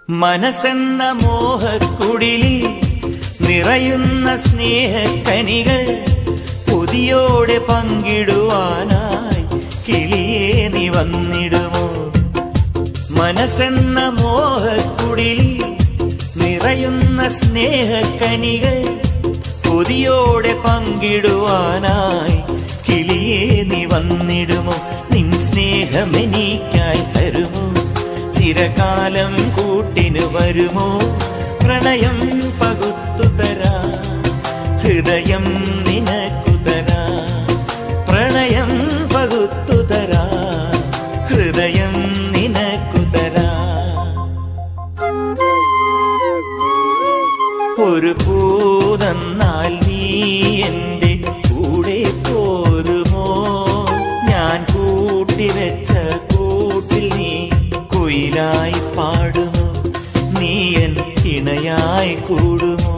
മനസ്സെന്ന മോഹക്കുടിലിൽ നിറയുന്ന സ്നേഹക്കനികൾ കൊതിയോടെ പങ്കിടുവാനായി കിളിയേ നീ വന്നിടുമോ? മനസ്സെന്ന മോഹക്കുടിലിൽ നിറയുന്ന സ്നേഹക്കനികൾ കൊതിയോടെ പങ്കിടുവാനായി കിളിയേ നീ വന്നിടുമോ? നിൻ സ്നേഹമെനിക്കായി തരുമോ? ചിരകാലം കൂട്ടിനു വരുമോ? പ്രണയം പകുത്തുതരാ ഹൃദയം നിനക്കുതരാ, പ്രണയം പകുത്തുതരാ ഹൃദയം നിനക്കുതരാ. ഒരു പൂതന്നാൽ നീ എന്റെ കൂടെ പോരുമോ? ഞാൻ കൂട്ടിവെച്ച കൂട്ടിൽ നീ കുയിലായി പാടുമോ? നീ എൻ ഇണയായി കൂടുമോ?